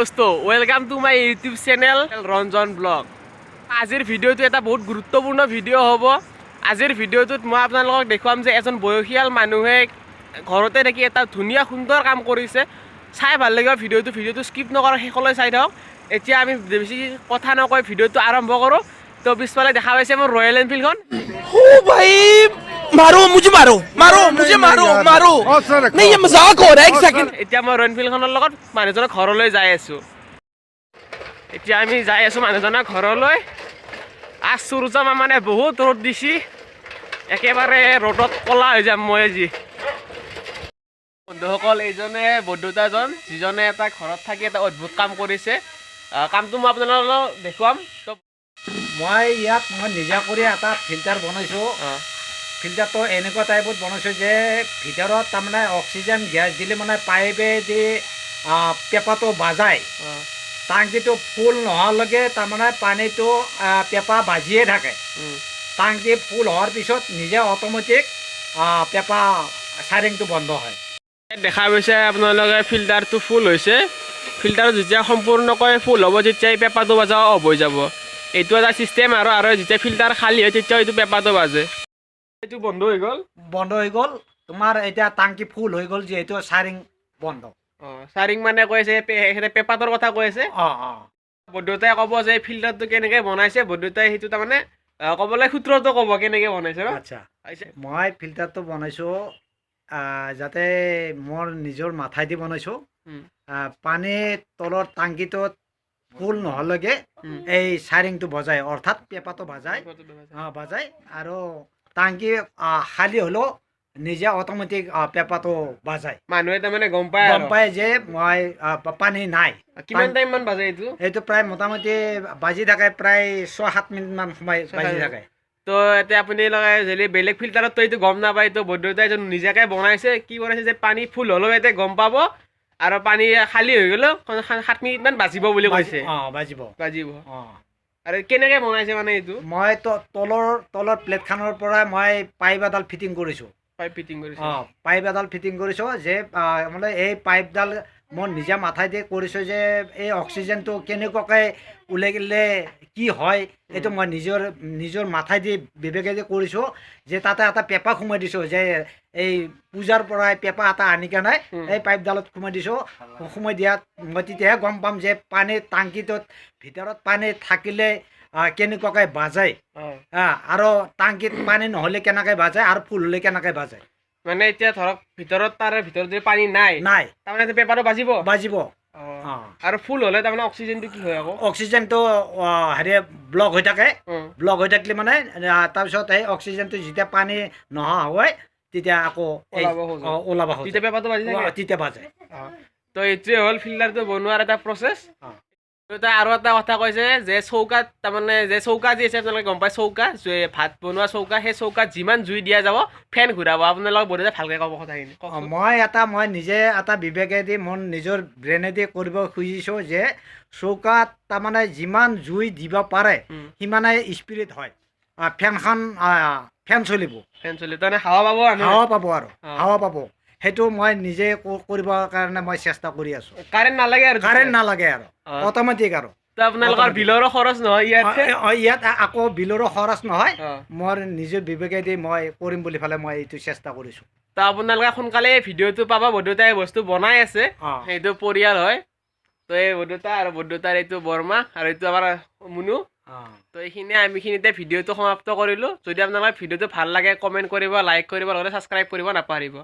दोस्तों welcome to my YouTube channel Ranjan blog. आजिर भिडिओটো এটা বহুত গুৰুত্বপূৰ্ণ ভিডিঅ' হ'ব। আজিৰ ভিডিঅ'টোত মই আপোনালোকক দেখুৱাম যে এজন বয়সীয়াল মানুহে ঘৰতে থাকি এটা ধুনীয়া সুন্দৰ কাম কৰিছে। চাই ভাল লাগিব ভিডিঅ'টো স্কিপ নকৰা শেষলৈ চাই থাকক। এতিয়া আমি বেছি কথা নকৈ ভিডিঅ'টো আৰম্ভ কৰোঁ। তো পিছফালে দেখা পাইছে মোৰ ৰয়েল এনফিল্ডখন। ओ भाई मारो मुझे मारो मारो मुझे मारो मारो नहीं ये मजाक हो रहा है एक सेकंड। এতিয়া মই ৰয়েল এনফিল্ডখনৰ লগত মানুহজনৰ ঘৰলৈ যাই আছোঁ। এতিয়া আমি যাই আছোঁ মানুহজনৰ ঘৰলৈ। আজ সূৰ্য মানে বহুত ৰ'দ দিছি, একেবাৰে ৰ'দত ক'লা হৈ যাম মই আজি। বন্ধুসকল, এইজনে বন্ধুতাজন যিজনে এটা ঘৰত থাকি এটা অদ্ভুত কাম কৰিছে। কামটো মই আপোনালোকক দেখুৱাম। তো মই নিজে কৰি এটা ফিল্টাৰ বনাইছোঁ। ফিল্টাৰটো এনেকুৱা টাইপত বনাইছোঁ যে ভিতৰত তাৰমানে অক্সিজেন গেছ দিলে মানে পাইপেদি পেপাটো বাজায়। টাংকিটো ফুল নোহোৱালৈকে তাৰমানে পানীটো পেপা বাজিয়ে থাকে। টাংকি ফুল হোৱাৰ পিছত নিজে অট'মেটিক পেপা চাইৰিংটো বন্ধ হয়। দেখা পাইছে আপোনালোকে ফিল্টাৰটো ফুল হৈছে। ফিল্টাৰটো যেতিয়া সম্পূৰ্ণকৈ ফুল হ'ব তেতিয়া এই পেপাটো বাজা অফ হৈ যাব। এইটো এটা চিষ্টেম আৰু যেতিয়া ফিল্টাৰ খালী হয় তেতিয়া এইটো পেপাটো বাজে। এইটো বন্ধ হৈ গ'ল। তোমাৰ এতিয়া টাংকি ফুল হৈ গ'ল যিহেতু চাইৰিং বন্ধ। চাইৰিং মানে কৈ আছে পেপাটোৰ কথা কৈ আছে। বন্ধুতাই ক'ব যে ফিল্টাৰটো কেনেকৈ বনাইছে। বন্ধুতাই সেইটো তাৰমানে ক'বলৈ সূত্ৰটো ক'ব কেনেকৈ বনাইছে। আচ্ছা, মই ফিল্টাৰটো বনাইছোঁ যাতে মোৰ নিজৰ মাথাইদি বনাইছোঁ। পানীৰ তলৰ টাংকিটোত ফুল নোহোৱালৈকে এই চাইৰিংটো বজায়, অৰ্থাৎ পেপাটো বাজায় আৰু টাংকি খালী হ'লেও নিজে অট'মেটিক পেপাটো বাজায়। মানুহে তাৰমানে গম পায় যে মই পানী নাই। কিমান টাইমমান বাজে এইটো প্ৰায় মোটামুটি বাজি থাকে, প্ৰায় 6-7 মিনিটমান সময় বাজি থাকে। তো এতিয়া আপুনি যদি বেলেগ ফিল্টাৰততো এইটো গম নাপায়। তো বন্ধুতাই এজন নিজাকৈ বনাইছে। কি বনাইছে যে পানী ফুল হ'লেও এতিয়া গম পাব আৰু পানী খালী হৈ গ'লেও 7 মিনিটমান বাজিব বুলি কৈছে। বাজিব আৰু কেনেকৈ বনাইছে মানে এইটো মই তলৰ প্লেটখনৰ পৰা মই পাইপ এডাল ফিটিং কৰিছোঁ। পাইপ এডাল ফিটিং কৰিছোঁ যে মানে এই পাইপডাল মই নিজে মাথাইদি কৰিছোঁ যে এই অক্সিজেনটো কেনেকুৱাকৈ ওলাই গ'লে কি হয় এইটো মই নিজৰ মাথাইদি বিবেকেদি কৰিছোঁ। যে তাতে এটা পেপা সোমাই দিছোঁ, যে এই পূজাৰ পৰাই পেপা এটা আনি কেনে এই পাইপডালত সোমাই দিছোঁ। সোমাই দিয়াত মই তেতিয়াহে গম পাম যে পানী টাংকিটোত ভিতৰত পানী থাকিলে কেনেকুৱাকৈ বাজায় আৰু টাংকিত পানী নহ'লে কেনেকৈ বাজায় আৰু ফুল হ'লে কেনেকৈ বাজায়। মানে এতিয়া ধৰক তাৰে ভিতৰত যদি পানী নাই তাৰমানে পেপাৰটো বাজিব আৰু ফুল হ'লে তাৰমানে অক্সিজেনটো কি হয় আকৌ অক্সিজেনটো ব্লক হৈ থাকে। ব্লক হৈ থাকিলে মানে তাৰপিছত সেই অক্সিজেনটো যেতিয়া পানী নোহোৱা হয় তেতিয়া আকৌ ওলাব, তেতিয়া পেপাৰটো তেতিয়া বাজে। তো এইটোৱে হ'ল ফিল্টাৰটো বনোৱাৰ এটা প্ৰচেছ। আৰু এটা কথা কৈছে যে চৌকাত তাৰমানে যে চৌকা যি আছে আপোনালোকে গম পায়, চৌকা ভাত বনোৱা চৌকা, সেই চৌকাত যিমান জুই দিয়া যাব ফেন ঘূৰাব। আপোনালোকক বন্ধুতে ভালকৈ ক'ব কথাখিনি। মই নিজে এটা বিবেকেদি মোৰ নিজৰ ব্ৰেনেদি কৰিব খুজিছোঁ যে চৌকাত তাৰমানে যিমান জুই দিব পাৰে সিমানে স্পিৰিট হয়। ফেন চলিব তাৰমানে হাৱা পাব সেইটো মই নিজে কৰিবৰ কাৰণে মই চেষ্টা কৰি আছোঁ। কাৰেণ্ট নালাগে আৰু অট'মেটিক আৰু আপোনালোকৰ বিলৰো খৰচ নহয় ইয়াত আকৌ বিলৰো খৰচ নহয়। মোৰ নিজৰ বিবেকেদি মই কৰিম বুলি ফালে মই এইটো চেষ্টা কৰিছোঁ। তো আপোনালোকে সোনকালে ভিডিঅ'টো পাব। বন্ধুতাই বস্তু বনাই আছে, সেইটো পৰিয়াল হয়। তো এই বন্ধুতাৰ এইটো বৰমা আৰু এইটো আমাৰ মুনু। তো এইখিনিতে ভিডিঅ'টো সমাপ্ত কৰিলোঁ। যদি আপোনালোকৰ ভিডিঅ'টো ভাল লাগে কমেণ্ট কৰিব, লাইক কৰিব, লগতে ছাবস্ক্ৰাইব কৰিব নাপাহৰিব।